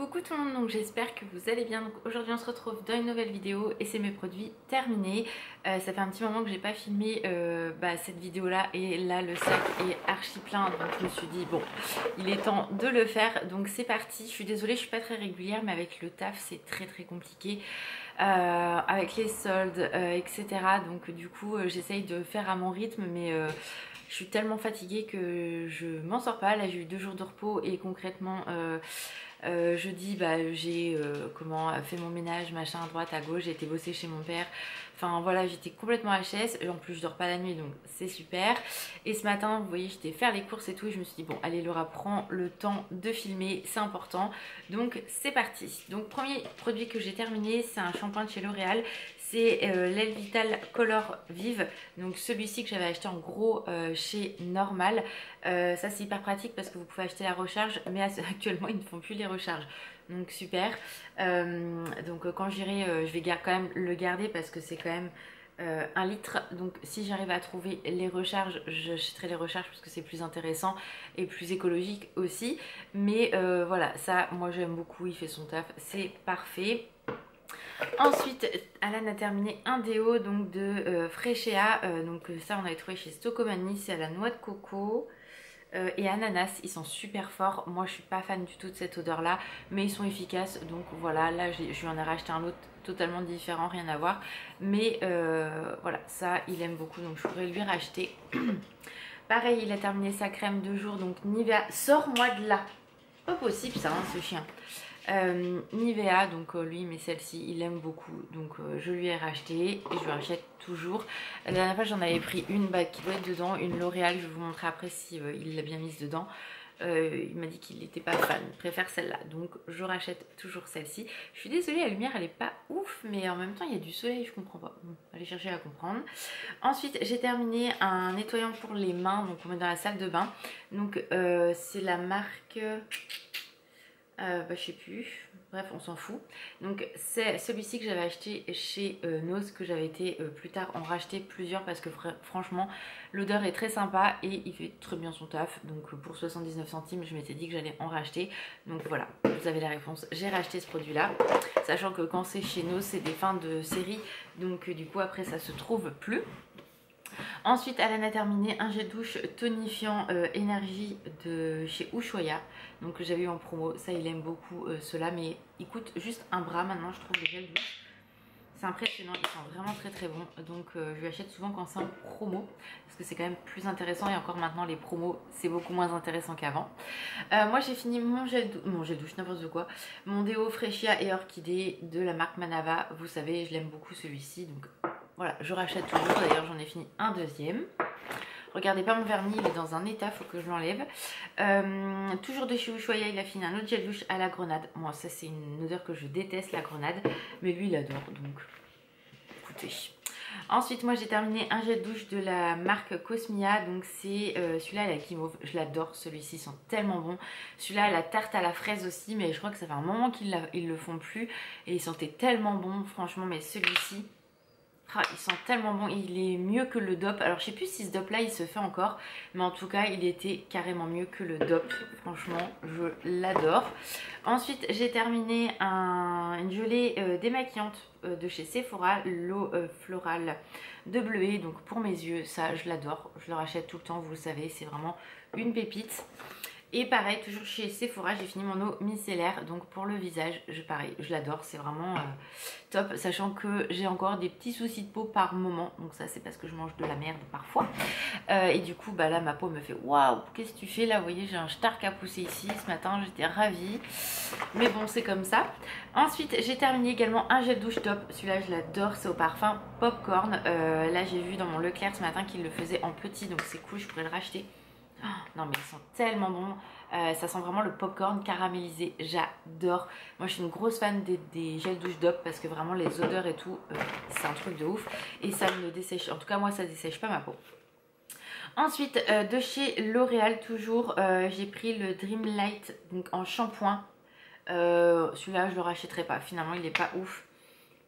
Coucou tout le monde, donc j'espère que vous allez bien. Donc aujourd'hui on se retrouve dans une nouvelle vidéo et c'est mes produits terminés. Ça fait un petit moment que j'ai pas filmé cette vidéo là et là le sac est archi plein, donc je me suis dit bon il est temps de le faire, donc c'est parti. Je suis désolée, je suis pas très régulière mais avec le taf c'est très compliqué. Avec les soldes etc, donc du coup j'essaye de faire à mon rythme mais je suis tellement fatiguée que je m'en sors pas. Là j'ai eu 2 jours de repos et concrètement jeudi j'ai fait mon ménage machin à droite à gauche, j'ai été bosser chez mon père, enfin voilà, j'étais complètement HS et en plus je dors pas la nuit donc c'est super. Et ce matin vous voyez j'étais faire les courses et tout et je me suis dit bon allez Laura, prends le temps de filmer, c'est important, donc c'est parti. Donc premier produit que j'ai terminé, c'est un shampoing de chez L'Oréal. C'est l'Elvital Color Vive, donc celui-ci que j'avais acheté en gros chez Normal. Ça c'est hyper pratique parce que vous pouvez acheter la recharge, mais actuellement ils ne font plus les recharges, donc super. Donc quand j'irai, je vais quand même le garder parce que c'est quand même 1 litre, donc si j'arrive à trouver les recharges, j'achèterai les recharges parce que c'est plus intéressant et plus écologique aussi. Mais voilà, ça moi j'aime beaucoup, il fait son taf, c'est parfait. Ensuite, Alan a terminé un déo donc de Freshea, donc ça on avait trouvé chez Stocomanie, c'est à la noix de coco et ananas. Ils sont super forts, moi je suis pas fan du tout de cette odeur là, mais ils sont efficaces, donc voilà, là je lui en ai racheté un autre totalement différent, rien à voir, mais voilà, ça il aime beaucoup donc je pourrais lui racheter. Pareil, il a terminé sa crème de jour, donc Nivea, sors-moi de là, pas possible ça hein, ce chien. Nivea, donc lui mais celle-ci il aime beaucoup, donc je lui ai racheté et je lui rachète toujours. La dernière fois j'en avais pris une qui doit être dedans, une L'Oréal, je vais vous montrer après si il l'a bien mise dedans. Il m'a dit qu'il n'était pas fan, il préfère celle-là, donc je rachète toujours celle-ci. Je suis désolée, la lumière elle est pas ouf, mais en même temps il y a du soleil, je comprends pas. Bon, allez chercher à comprendre. Ensuite j'ai terminé un nettoyant pour les mains, donc on met dans la salle de bain. Donc c'est la marque... je sais plus, bref on s'en fout. Donc c'est celui-ci que j'avais acheté chez Nose, que j'avais été plus tard en racheter plusieurs parce que franchement l'odeur est très sympa et il fait très bien son taf. Donc pour 79 centimes je m'étais dit que j'allais en racheter, donc voilà, vous avez la réponse, j'ai racheté ce produit là, sachant que quand c'est chez Nose c'est des fins de série, donc du coup après ça se trouve plus. Ensuite, Alan a terminé un gel douche tonifiant énergie de chez Ushuaïa, donc j'avais eu en promo, ça il aime beaucoup cela, mais il coûte juste un bras maintenant je trouve les gels douche. C'est impressionnant, ils sont vraiment très bons, donc je lui achète souvent quand c'est en promo, parce que c'est quand même plus intéressant et encore maintenant les promos c'est beaucoup moins intéressant qu'avant. Moi j'ai fini mon gel douche, n'importe quoi, mon déo Freshia et Orchidée de la marque Manava, vous savez je l'aime beaucoup celui-ci, donc voilà, je rachète toujours, d'ailleurs j'en ai fini un deuxième. Regardez pas mon vernis, il est dans un état, faut que je l'enlève. Toujours de chez Ushuaïa, il a fini un autre gel douche à la grenade. Moi ça c'est une odeur que je déteste, la grenade, mais lui il adore, donc écoutez. Ensuite moi j'ai terminé un gel douche de la marque Cosmia, donc c'est celui-là à la guimauve, je l'adore, celui-ci, ils sont tellement bons. Celui-là la tarte à la fraise aussi, mais je crois que ça fait un moment qu'ils le font plus et ils sentaient tellement bons franchement, mais celui-ci... Ah, il sent tellement bon, il est mieux que le DOP. Alors je sais plus si ce DOP là il se fait encore, mais en tout cas il était carrément mieux que le DOP. Franchement je l'adore. Ensuite j'ai terminé une gelée démaquillante de chez Sephora, l'eau florale de bleuet, donc pour mes yeux, ça je l'adore, je le rachète tout le temps, vous le savez, c'est vraiment une pépite. Et pareil, toujours chez Sephora, j'ai fini mon eau micellaire, donc pour le visage, pareil, je l'adore, c'est vraiment top, sachant que j'ai encore des petits soucis de peau par moment, donc ça c'est parce que je mange de la merde parfois, et du coup là ma peau me fait waouh, qu'est-ce que tu fais là, vous voyez j'ai un stark à pousser ici, ce matin j'étais ravie, mais bon c'est comme ça. Ensuite j'ai terminé également un gel douche top, celui-là je l'adore, c'est au parfum Popcorn, là j'ai vu dans mon Leclerc ce matin qu'il le faisait en petit, donc c'est cool, je pourrais le racheter. Oh, non mais ils sont tellement bons, ça sent vraiment le popcorn caramélisé, j'adore. Moi je suis une grosse fan des gels douche DOP parce que vraiment les odeurs et tout, c'est un truc de ouf et ça ne dessèche, en tout cas moi ça dessèche pas ma peau. Ensuite de chez L'Oréal toujours, j'ai pris le Dream Light donc en shampoing, celui-là je le rachèterai pas, finalement il est pas ouf.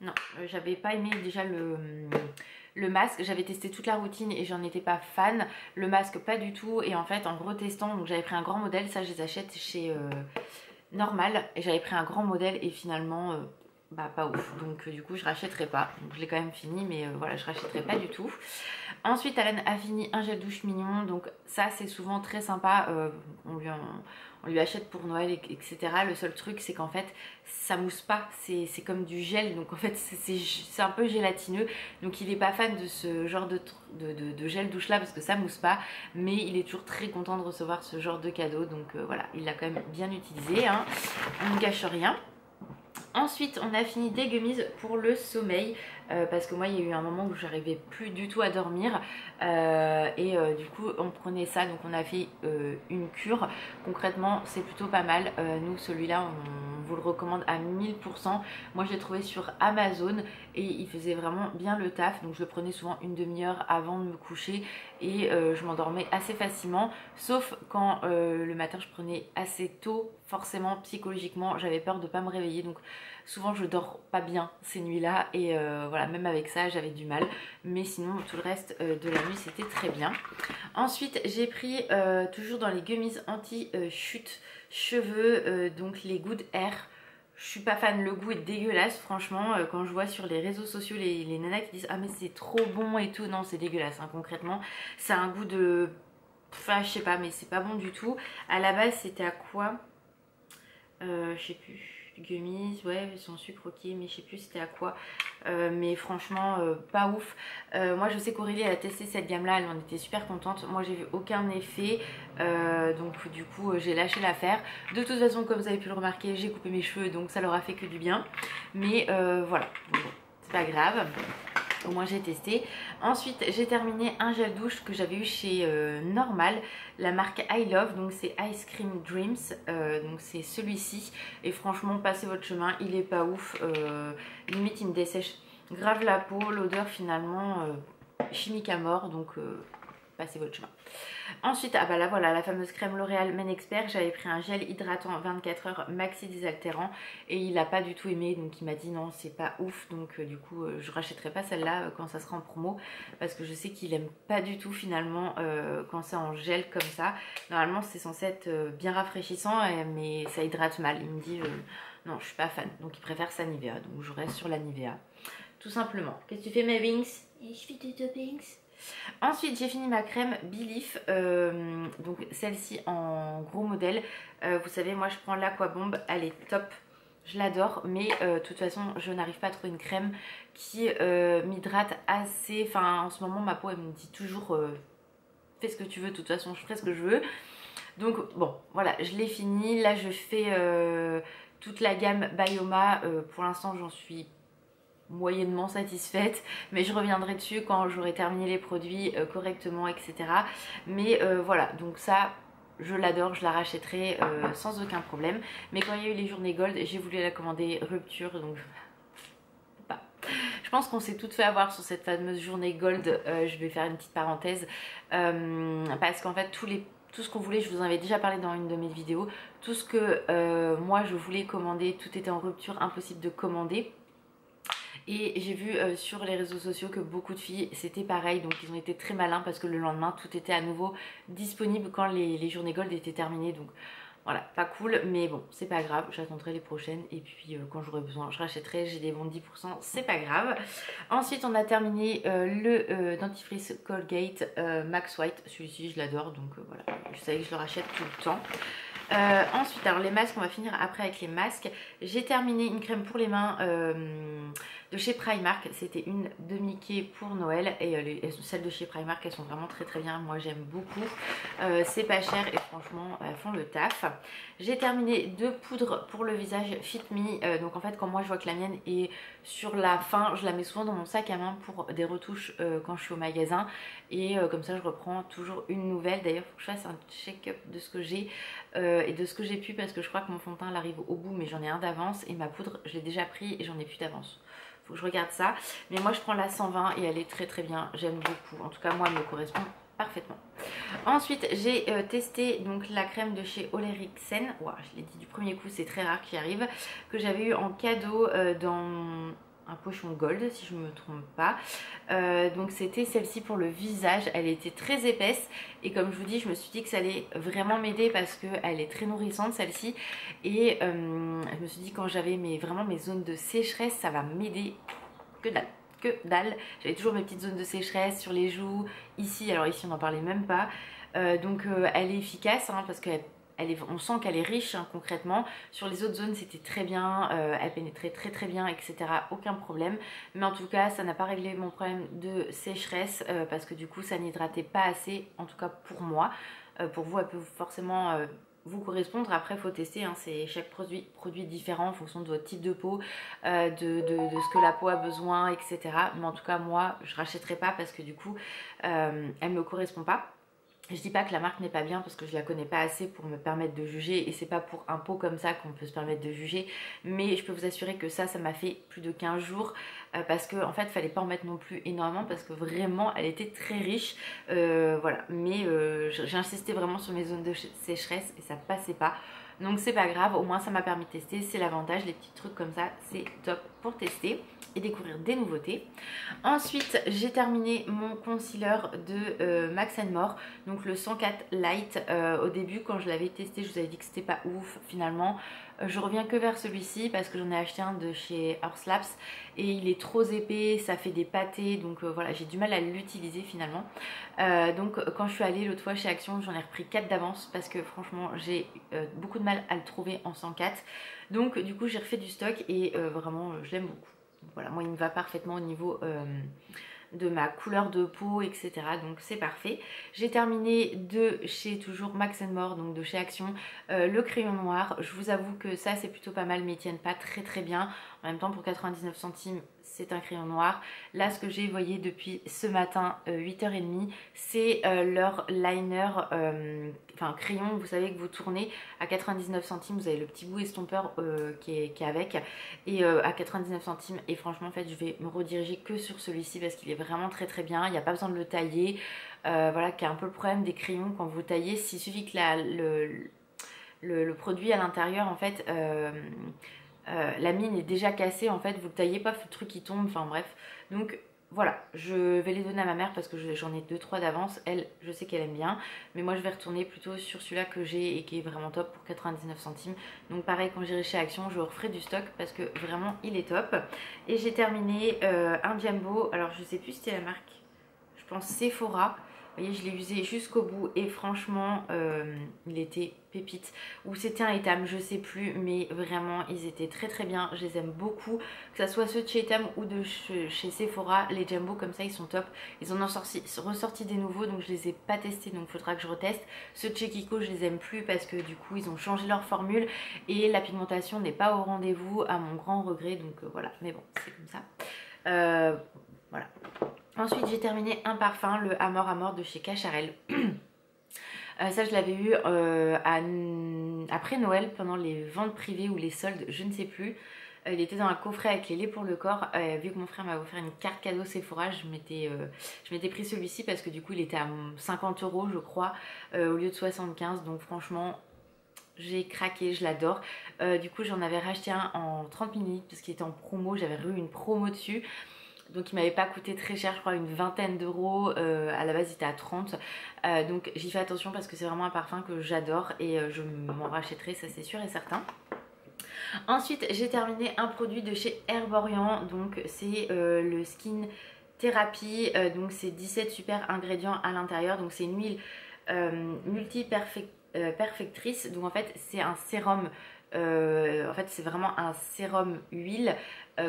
Non, j'avais pas aimé déjà le masque, j'avais testé toute la routine et j'en étais pas fan. Le masque pas du tout, et en fait en retestant, donc j'avais pris un grand modèle, ça je les achète chez normal et j'avais pris un grand modèle et finalement bah pas ouf, donc du coup je rachèterai pas. Donc, je l'ai quand même fini, mais voilà, je rachèterai pas du tout. Ensuite Alan a fini un gel douche mignon, donc ça c'est souvent très sympa, on lui achète pour Noël, etc. Le seul truc c'est qu'en fait ça mousse pas, c'est comme du gel, donc en fait c'est un peu gélatineux, donc il est pas fan de ce genre de gel douche là parce que ça mousse pas, mais il est toujours très content de recevoir ce genre de cadeau, donc voilà, il l'a quand même bien utilisé, hein. On ne gâche rien. Ensuite on a fini des gummies pour le sommeil, parce que moi il y a eu un moment où j'arrivais plus du tout à dormir, du coup on prenait ça, donc on a fait une cure. Concrètement c'est plutôt pas mal, nous celui-là on vous le recommande à 1000%. Moi je l'ai trouvé sur Amazon et il faisait vraiment bien le taf, donc je le prenais souvent une demi-heure avant de me coucher et je m'endormais assez facilement, sauf quand le matin je prenais assez tôt, forcément psychologiquement j'avais peur de pas me réveiller, donc souvent je dors pas bien ces nuits là et voilà, même avec ça j'avais du mal, mais sinon tout le reste de la nuit c'était très bien. Ensuite j'ai pris toujours dans les gummies anti chute cheveux, donc les Good Hair. Je suis pas fan, le goût est dégueulasse franchement, quand je vois sur les réseaux sociaux les nanas qui disent ah mais c'est trop bon et tout, non c'est dégueulasse, hein, concrètement ça a un goût de... Enfin je sais pas, mais c'est pas bon du tout. À la base c'était à quoi, je sais plus, gummies, ouais, son sucre ok, mais je sais plus c'était à quoi, mais franchement pas ouf. Moi je sais qu'Aurélie elle a testé cette gamme là, elle en était super contente, moi j'ai vu aucun effet, donc du coup j'ai lâché l'affaire. De toute façon comme vous avez pu le remarquer j'ai coupé mes cheveux, donc ça leur a fait que du bien, mais voilà, bon, c'est pas grave. Au moins j'ai testé. Ensuite j'ai terminé un gel douche que j'avais eu chez Normal, la marque I Love, donc c'est Ice Cream Dreams, donc c'est celui-ci et franchement passez votre chemin, il est pas ouf, limite il me dessèche grave la peau, l'odeur finalement chimique à mort, donc passez votre chemin. Ensuite, ah bah là voilà, la fameuse crème L'Oréal Men Expert, j'avais pris un gel hydratant 24 heures maxi désaltérant et il a pas du tout aimé, donc il m'a dit non c'est pas ouf, donc du coup je rachèterai pas celle-là quand ça sera en promo, parce que je sais qu'il aime pas du tout finalement quand c'est en gel comme ça. Normalement c'est censé être bien rafraîchissant, mais ça hydrate mal, il me dit non je suis pas fan, donc il préfère sa Nivea, donc je reste sur la Nivea tout simplement. Qu'est-ce que tu fais mes wings? Je fais des toppings. Ensuite j'ai fini ma crème Belief, donc celle-ci en gros modèle, vous savez moi je prends l'Aquabomb, elle est top, je l'adore, mais de toute façon je n'arrive pas à trouver une crème qui m'hydrate assez, enfin en ce moment ma peau elle me dit toujours fais ce que tu veux, de toute façon je ferai ce que je veux, donc bon voilà je l'ai fini. Là je fais toute la gamme Bioma, pour l'instant j'en suis moyennement satisfaite, mais je reviendrai dessus quand j'aurai terminé les produits correctement, etc. Mais voilà, donc ça je l'adore, je la rachèterai sans aucun problème. Mais quand il y a eu les journées gold, j'ai voulu la commander rupture, donc pas. Je pense qu'on s'est toutes fait avoir sur cette fameuse journée gold, je vais faire une petite parenthèse, parce qu'en fait tout ce qu'on voulait, je vous en avais déjà parlé dans une de mes vidéos, tout ce que moi je voulais commander, tout était en rupture, impossible de commander. Et j'ai vu sur les réseaux sociaux que beaucoup de filles c'était pareil, donc ils ont été très malins parce que le lendemain tout était à nouveau disponible quand les journées gold étaient terminées. Donc voilà, pas cool, mais bon c'est pas grave, j'attendrai les prochaines et puis quand j'aurai besoin je rachèterai, j'ai des bons 10%, c'est pas grave. Ensuite on a terminé le dentifrice Colgate Max White, celui-ci je l'adore, donc voilà, je savais que je le rachète tout le temps. Ensuite alors les masques, on va finir après avec les masques. J'ai terminé une crème pour les mains de chez Primark, c'était une de Mickey pour Noël et celles de chez Primark elles sont vraiment très très bien, moi j'aime beaucoup, c'est pas cher et franchement elles font le taf. J'ai terminé deux poudres pour le visage Fit Me, donc en fait quand moi je vois que la mienne est sur la fin, je la mets souvent dans mon sac à main pour des retouches quand je suis au magasin et comme ça je reprends toujours une nouvelle. D'ailleurs il faut que je fasse un check-up de ce que j'ai et de ce que j'ai pu, parce que je crois que mon fond de teint arrive au bout mais j'en ai un d'avance et ma poudre je l'ai déjà pris et j'en ai plus d'avance. Faut que je regarde ça, mais moi je prends la 120 et elle est très très bien, j'aime beaucoup, en tout cas moi elle me correspond parfaitement. Ensuite j'ai testé donc la crème de chez Olerixen, wow, je l'ai dit du premier coup, c'est très rare qu'il arrive, que j'avais eu en cadeau dans un pochon gold si je ne me trompe pas. Donc c'était celle-ci pour le visage, elle était très épaisse et comme je vous dis je me suis dit que ça allait vraiment m'aider parce qu'elle est très nourrissante celle-ci et je me suis dit quand j'avais vraiment mes zones de sécheresse ça va m'aider que dalle. Que dalle, j'avais toujours mes petites zones de sécheresse sur les joues, ici, alors ici on n'en parlait même pas, donc elle est efficace hein, parce qu'elle on sent qu'elle est riche hein, concrètement. Sur les autres zones c'était très bien, elle pénétrait très bien etc, aucun problème, mais en tout cas ça n'a pas réglé mon problème de sécheresse parce que du coup ça n'hydratait pas assez, en tout cas pour moi. Pour vous elle peut forcément vous correspondre, après il faut tester hein, c'est chaque produit différent en fonction de votre type de peau, de ce que la peau a besoin etc, mais en tout cas moi je rachèterai pas parce que du coup elle me correspond pas. Je dis pas que la marque n'est pas bien parce que je la connais pas assez pour me permettre de juger et c'est pas pour un pot comme ça qu'on peut se permettre de juger, mais je peux vous assurer que ça m'a fait plus de 15 jours parce que en fait fallait pas en mettre non plus énormément parce que vraiment elle était très riche, voilà, mais j'ai insisté vraiment sur mes zones de sécheresse et ça passait pas. Donc c'est pas grave, au moins ça m'a permis de tester, c'est l'avantage, les petits trucs comme ça c'est top pour tester et découvrir des nouveautés. Ensuite j'ai terminé mon concealer de Max More, donc le 104 Light. Au début quand je l'avais testé je vous avais dit que c'était pas ouf, finalement je reviens que vers celui-ci parce que j'en ai acheté un de chez Hourslabs et il est trop épais, ça fait des pâtés, donc voilà j'ai du mal à l'utiliser finalement. Donc quand je suis allée l'autre fois chez Action j'en ai repris 4 d'avance parce que franchement j'ai beaucoup de mal à le trouver en 104, donc du coup j'ai refait du stock et vraiment je l'aime beaucoup. Donc, voilà, moi il me va parfaitement au niveau de ma couleur de peau etc, donc c'est parfait. J'ai terminé de chez toujours Max More, donc de chez Action, le crayon noir. Je vous avoue que ça c'est plutôt pas mal mais ils tiennent pas très bien. En même temps pour 99 centimes c'est un crayon noir. Là ce que j'ai, voyez, depuis ce matin 8h30 c'est leur liner, enfin crayon, vous savez que vous tournez à 99 centimes, vous avez le petit bout estompeur qui est avec et à 99 centimes et franchement en fait je vais me rediriger que sur celui-ci parce qu'il est vraiment très bien, il n'y a pas besoin de le tailler, voilà, qui est un peu le problème des crayons quand vous taillez, s'il suffit que le produit à l'intérieur en fait la mine est déjà cassée en fait, vous le taillez pas, le truc qui tombe, enfin bref, donc voilà, je vais les donner à ma mère parce que j'en ai 2-3 d'avance, elle je sais qu'elle aime bien, mais moi je vais retourner plutôt sur celui-là que j'ai et qui est vraiment top pour 99 centimes, donc pareil quand j'irai chez Action je referai du stock parce que vraiment il est top. Et j'ai terminé un Jumbo, alors je sais plus si c'était la marque, je pense Sephora. Vous voyez, je l'ai usé jusqu'au bout et franchement il était pépite, ou c'était un Etam, je sais plus, mais vraiment ils étaient très bien, je les aime beaucoup, que ça soit ceux de chez Etam ou de chez Sephora, les Jumbo comme ça ils sont top. Ils en ont ressorti des nouveaux donc je les ai pas testés, donc il faudra que je reteste. Ceux de chez Kiko je les aime plus parce que du coup ils ont changé leur formule et la pigmentation n'est pas au rendez-vous à mon grand regret, donc voilà, mais bon c'est comme ça. Voilà. Ensuite j'ai terminé un parfum, le Amor Amor de chez Cacharel. Ça je l'avais eu après Noël pendant les ventes privées ou les soldes, je ne sais plus. Il était dans un coffret avec les laits pour le corps. Vu que mon frère m'a offert une carte cadeau Sephora, je m'étais pris celui-ci parce que du coup il était à 50 € je crois au lieu de 75, donc franchement j'ai craqué, je l'adore. Du coup j'en avais racheté un en 30 ml parce qu'il était en promo, j'avais eu une promo dessus. Donc il m'avait pas coûté très cher, je crois une vingtaine d'euros, à la base il était à 30, donc j'y fais attention parce que c'est vraiment un parfum que j'adore et je m'en rachèterai, ça c'est sûr et certain. Ensuite j'ai terminé un produit de chez Herborian, donc c'est le Skin Therapy, donc c'est 17 super ingrédients à l'intérieur, donc c'est une huile multi-perfectrice, donc en fait c'est un sérum. En fait c'est vraiment un sérum huile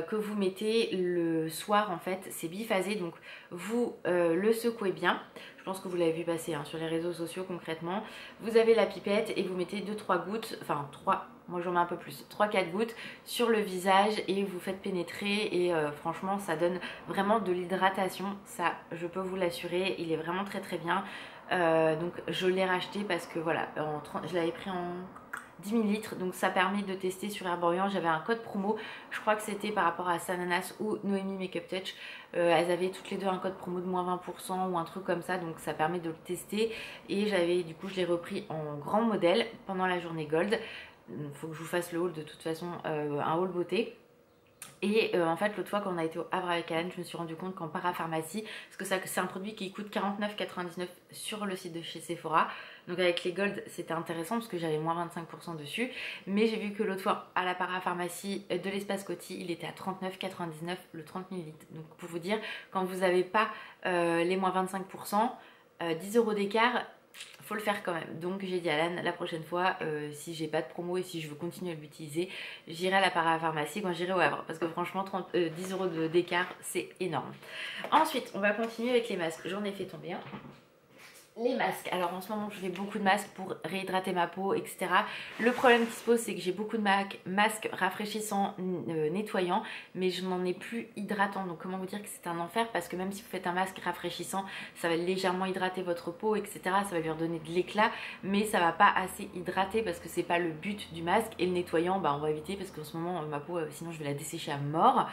que vous mettez le soir, en fait c'est biphasé, donc vous le secouez bien, je pense que vous l'avez vu passer hein, sur les réseaux sociaux concrètement. Vous avez la pipette et vous mettez 2-3 gouttes, enfin 3, moi j'en mets un peu plus, 3-4 gouttes sur le visage et vous faites pénétrer et franchement ça donne vraiment de l'hydratation, ça je peux vous l'assurer, il est vraiment très bien. Donc je l'ai racheté parce que voilà, je l'avais pris en 10 ml, donc ça permet de tester sur Herborian. J'avais un code promo, je crois que c'était par rapport à Sananas ou Noémie Makeup Touch, elles avaient toutes les deux un code promo de moins 20% ou un truc comme ça, donc ça permet de le tester. Et du coup je l'ai repris en grand modèle pendant la journée Gold. Il faut que je vous fasse le haul de toute façon, un haul beauté. Et en fait l'autre fois quand on a été au Havre avec Alain, je me suis rendu compte qu'en parapharmacie, parce que c'est un produit qui coûte 49,99 sur le site de chez Sephora, donc avec les Gold c'était intéressant parce que j'avais moins 25% dessus, mais j'ai vu que l'autre fois à la parapharmacie de l'Espace Coty il était à 39,99 le 30 ml. Donc pour vous dire, quand vous n'avez pas les moins 25%, 10 € d'écart, faut le faire quand même. Donc j'ai dit à Alan, la prochaine fois, si j'ai pas de promo et si je veux continuer à l'utiliser, j'irai à la parapharmacie quand j'irai au Havre, parce que franchement 10 € d'écart c'est énorme. Ensuite on va continuer avec les masques. J'en ai fait tomber un. Les masques, alors en ce moment je fais beaucoup de masques pour réhydrater ma peau, etc. Le problème qui se pose, c'est que j'ai beaucoup de masques rafraîchissants, nettoyants, mais je n'en ai plus hydratant. Donc comment vous dire que c'est un enfer, parce que même si vous faites un masque rafraîchissant, ça va légèrement hydrater votre peau, etc. Ça va lui redonner de l'éclat, mais ça va pas assez hydrater parce que c'est pas le but du masque. Et le nettoyant, bah, on va éviter parce qu'en ce moment ma peau, sinon je vais la dessécher à mort.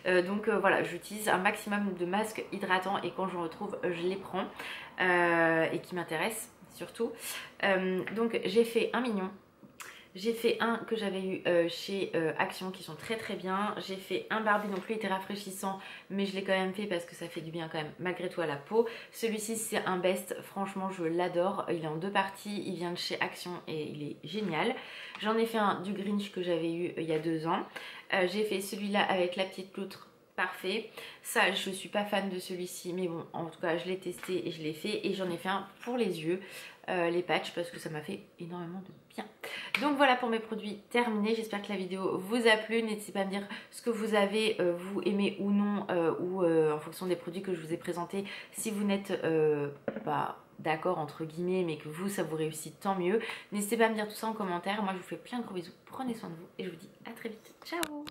Donc voilà, j'utilise un maximum de masques hydratants et quand j'en retrouve, je les prends. Et qui m'intéresse surtout. Donc j'ai fait un mignon. J'ai fait un que j'avais eu chez Action qui sont très très bien. J'ai fait un Barbie, donc lui était rafraîchissant, mais je l'ai quand même fait parce que ça fait du bien quand même malgré tout à la peau. Celui-ci c'est un best, franchement je l'adore. Il est en 2 parties, il vient de chez Action et il est génial. J'en ai fait un du Grinch que j'avais eu il y a 2 ans. J'ai fait celui-là avec la petite loutre. Parfait, ça je suis pas fan de celui-ci, mais bon en tout cas je l'ai testé et je l'ai fait. Et j'en ai fait un pour les yeux, les patchs, parce que ça m'a fait énormément de bien. Donc voilà pour mes produits terminés, j'espère que la vidéo vous a plu. N'hésitez pas à me dire ce que vous avez, vous aimez ou non, ou en fonction des produits que je vous ai présentés, si vous n'êtes pas d'accord entre guillemets, mais que vous ça vous réussit, tant mieux. N'hésitez pas à me dire tout ça en commentaire. Moi je vous fais plein de gros bisous, prenez soin de vous et je vous dis à très vite, ciao.